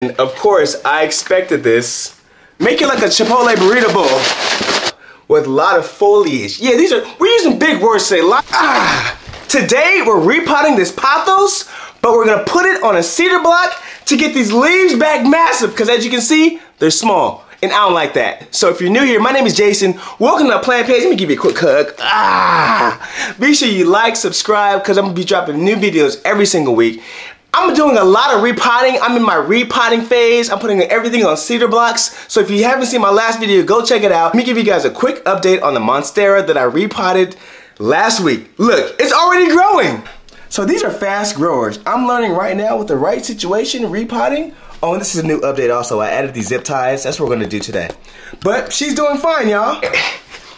And of course, I expected this. Make it like a Chipotle burrito bowl with a lot of foliage. Yeah, we're using big words today. Today, we're repotting this pothos, but we're gonna put it on a cedar block to get these leaves back massive, because as you can see, they're small. And I don't like that. So if you're new here, my name is Jason. Welcome to the plant page. Let me give you a quick hug. Be sure you like, subscribe, because I'm gonna be dropping new videos every single week. I'm doing a lot of repotting. I'm in my repotting phase. I'm putting everything on cedar blocks. So if you haven't seen my last video, go check it out. Let me give you guys a quick update on the monstera that I repotted last week. Look, it's already growing. So these are fast growers. I'm learning right now with the right situation, repotting. Oh, and this is a new update also. I added these zip ties. That's what we're gonna do today. But she's doing fine, y'all.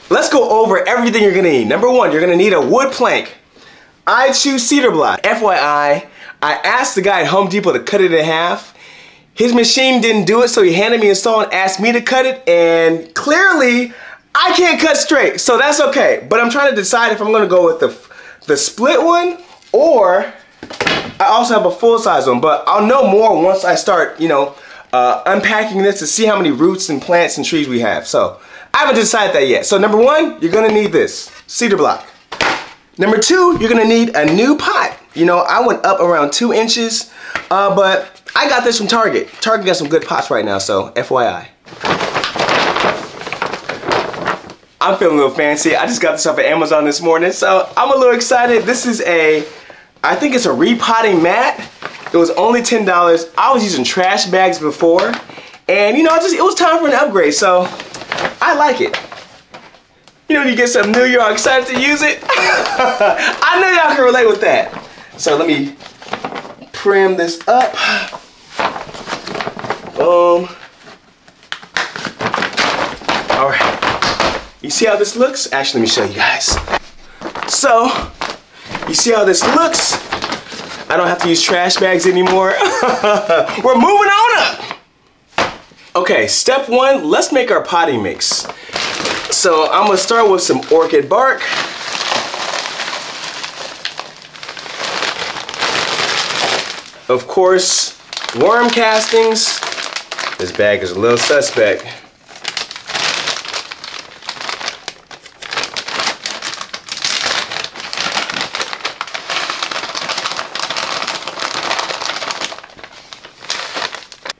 Let's go over everything you're gonna need. Number one, you're gonna need a wood plank. I choose cedar block. FYI, I asked the guy at Home Depot to cut it in half. His machine didn't do it, so he handed me a saw and asked me to cut it, and clearly, I can't cut straight, so that's okay. But I'm trying to decide if I'm gonna go with the split one, or I also have a full-size one, but I'll know more once I start, unpacking this to see how many roots and plants and trees we have. So, I haven't decided that yet. So number one, you're gonna need this, cedar block. Number two, you're gonna need a new pot. I went up around 2 inches, but I got this from Target. Target got some good pots right now, so FYI. I'm feeling a little fancy. I just got this off of Amazon this morning, so I'm a little excited. This is I think it's a repotting mat. It was only $10. I was using trash bags before, and it was time for an upgrade, so I like it. When you get something new, you're all excited to use it. I know y'all can relate with that. So let me prim this up. Boom. All right. You see how this looks? Actually, let me show you guys. So, you see how this looks? I don't have to use trash bags anymore. We're moving on up. Okay, step one, let's make our potting mix. So I'm gonna start with some orchid bark. Of course, worm castings. This bag is a little suspect.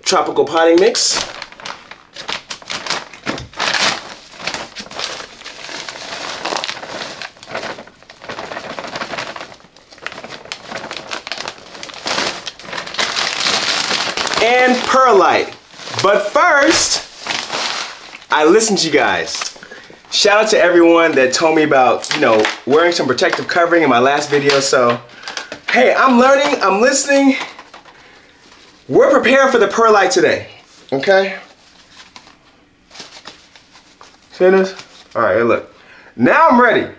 Tropical potting mix. And perlite. But first, I listened to you guys. Shout out to everyone that told me about, wearing some protective covering in my last video. So, hey, I'm learning, I'm listening. We're prepared for the perlite today, okay? See this? All right, here, look. Now I'm ready.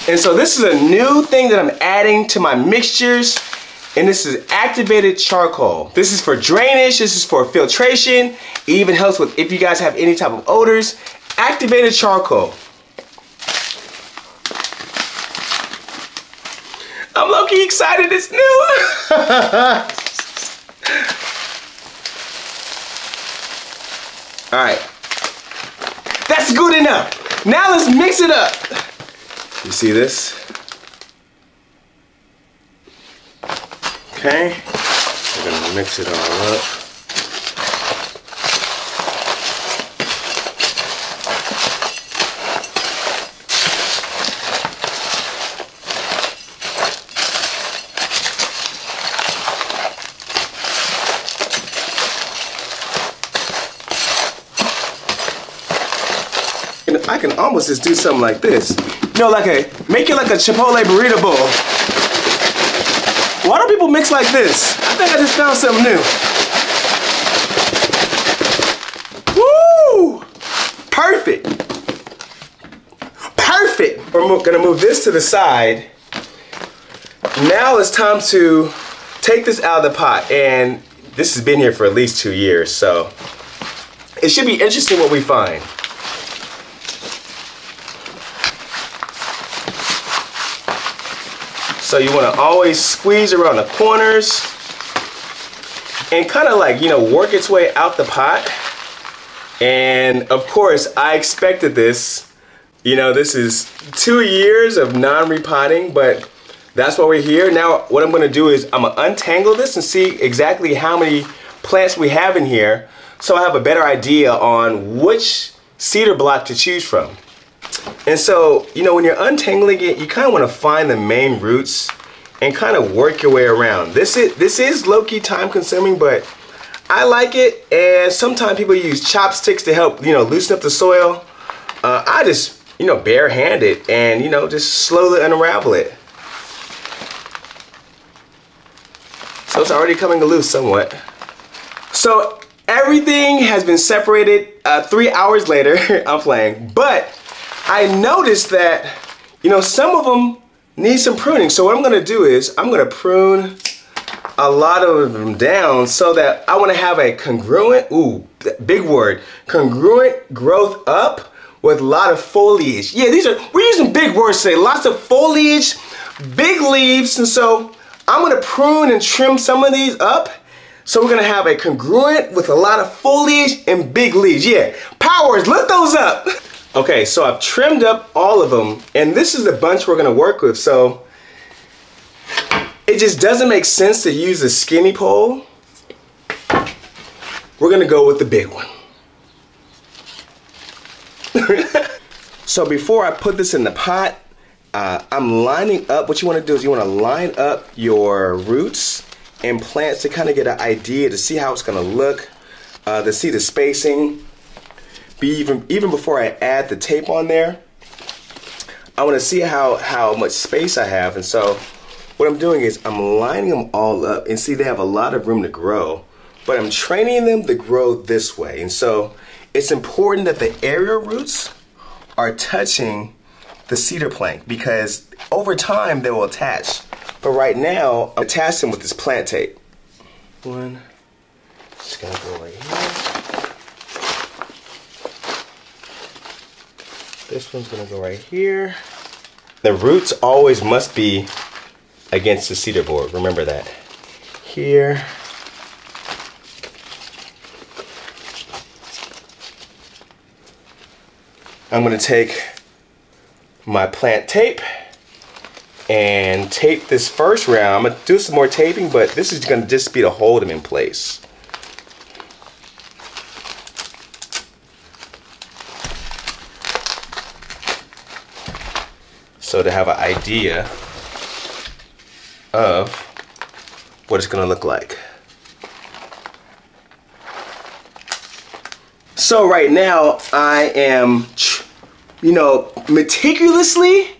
And so this is a new thing that I'm adding to my mixtures, and this is activated charcoal. This is for drainage, this is for filtration. It even helps with if you guys have any type of odors. Activated charcoal. I'm low-key excited, it's new. All right, that's good enough. Now let's mix it up. You see this? Okay, we're gonna mix it all up. I can almost just do something like this. Make it like a Chipotle burrito bowl. Why don't people mix like this? I think I just found something new. Woo! Perfect. Perfect. We're gonna move this to the side. Now it's time to take this out of the pot, and this has been here for at least 2 years, so it should be interesting what we find. So you want to always squeeze around the corners and kind of like, work its way out the pot. And of course, I expected this. This is 2 years of non-repotting, but that's why we're here. Now, what I'm gonna do is I'm gonna untangle this and see exactly how many plants we have in here, so I have a better idea on which cedar block to choose from. And so, when you're untangling it, you kind of want to find the main roots and kind of work your way around. This is low-key time-consuming, but I like it. And sometimes people use chopsticks to help, loosen up the soil. I just, bare-hand it and, just slowly unravel it. So it's already coming loose somewhat. So everything has been separated 3 hours later. I'm playing, but I noticed that, some of them need some pruning. So what I'm gonna do is I'm gonna prune a lot of them down so that I wanna have a congruent, big word, congruent growth up with a lot of foliage. Yeah, we're using big words today, lots of foliage, big leaves, and so I'm gonna prune and trim some of these up. So we're gonna have a congruent with a lot of foliage and big leaves. Yeah, powers, look those up. Okay, so I've trimmed up all of them, and this is the bunch we're gonna work with. So it just doesn't make sense to use a skinny pole. We're gonna go with the big one. So before I put this in the pot, I'm lining up. What you want to do is you want to line up your roots and plants to kind of get an idea to see how it's going to look, to see the spacing. Even before I add the tape on there, I want to see how much space I have. And so what I'm doing is I'm lining them all up, and see they have a lot of room to grow, but I'm training them to grow this way. And so it's important that the aerial roots are touching the cedar plank, because over time they will attach. But right now, I'm attaching them with this plant tape. One, just gonna go right here. This one's gonna go right here. The roots always must be against the cedar board, remember that. Here. I'm gonna take my plant tape and tape this first round. I'm gonna do some more taping, but this is gonna just be to hold them in place. So to have an idea of what it's gonna look like. So right now I am, meticulously,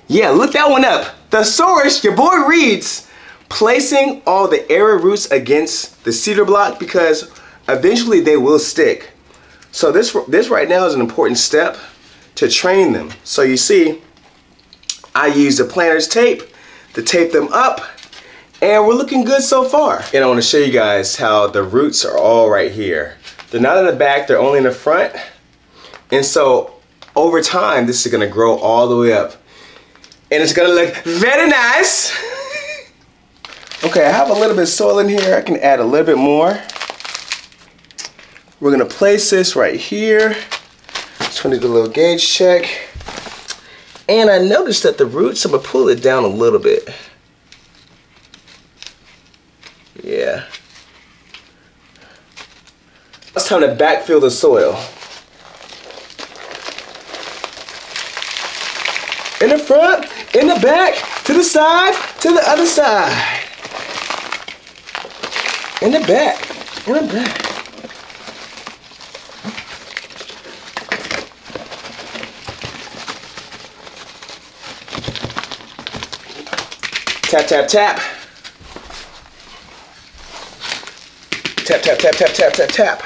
yeah, look that one up. Thesaurus, your boy reads, placing all the aerial roots against the cedar block, because eventually they will stick. So this right now is an important step to train them. So you see, I use the planter's tape to tape them up, and we're looking good so far. And I want to show you guys how the roots are all right here. They're not in the back, they're only in the front. And so over time, this is gonna grow all the way up. And it's gonna look very nice. Okay, I have a little bit of soil in here. I can add a little bit more. We're gonna place this right here. Just wanna do a little gauge check. And I noticed that the roots, I'm gonna pull it down a little bit. Yeah. It's time to backfill the soil. In the front, in the back, to the side, to the other side. In the back, in the back. Tap, tap, tap. Tap, tap, tap, tap, tap, tap, tap.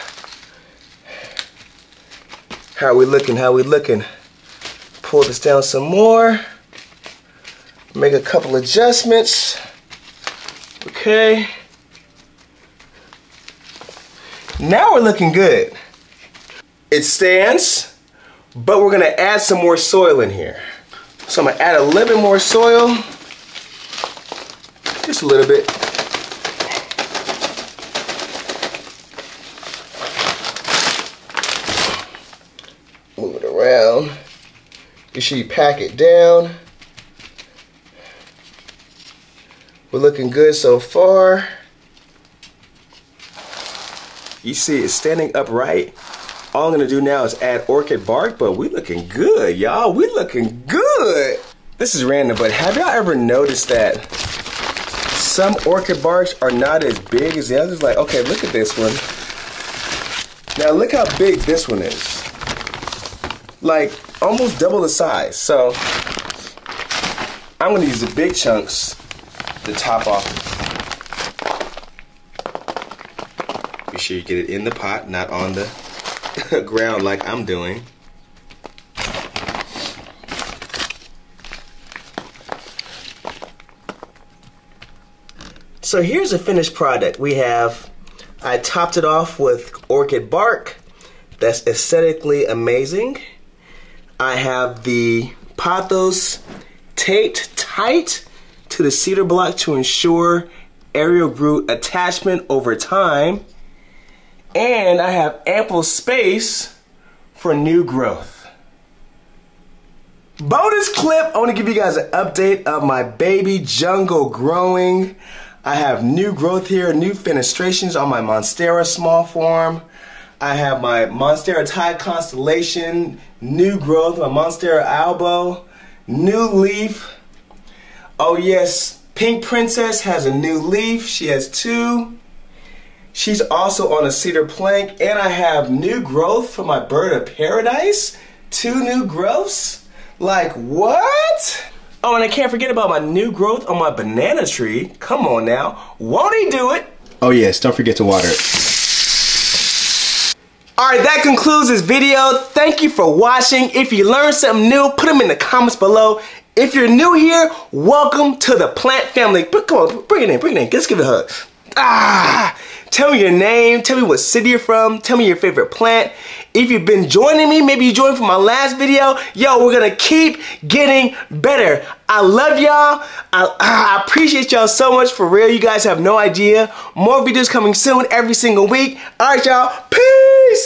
How are we looking? How are we looking? pull this down some more. Make a couple adjustments. Okay. Now we're looking good. It stands, but we're gonna add some more soil in here. So I'm gonna add a little bit more soil. Just a little bit. Move it around. Make sure you pack it down. We're looking good so far. You see it's standing upright. All I'm gonna do now is add orchid bark, but we looking good, y'all. We looking good. This is random, but have y'all ever noticed that some orchid barks are not as big as the others? Like, okay, look at this one. Now look how big this one is. Like almost double the size. So I'm gonna use the big chunks to top off. Be sure you get it in the pot, not on the ground like I'm doing. So here's the finished product. I topped it off with orchid bark. That's aesthetically amazing. I have the pothos taped tight to the cedar block to ensure aerial root attachment over time. And I have ample space for new growth. Bonus clip, I want to give you guys an update of my baby jungle growing. I have new growth here, new fenestrations on my Monstera small form. I have my Monstera Tide Constellation, new growth, my Monstera Albo, new leaf. Oh yes, Pink Princess has a new leaf. She has 2. She's also on a cedar plank, and I have new growth for my bird of paradise. 2 new growths? Like what? Oh, and I can't forget about my new growth on my banana tree. Come on now, won't he do it? Oh yes, don't forget to water it. Alright, that concludes this video. Thank you for watching. If you learned something new, put them in the comments below. If you're new here, welcome to the plant family. Come on, bring it in, bring it in. Let's give it a hug. Tell me your name, tell me what city you're from, tell me your favorite plant. If you've been joining me, maybe you joined from my last video, yo, we're gonna keep getting better. I love y'all. I appreciate y'all so much, for real. You guys have no idea. More videos coming soon every single week. All right, y'all, peace.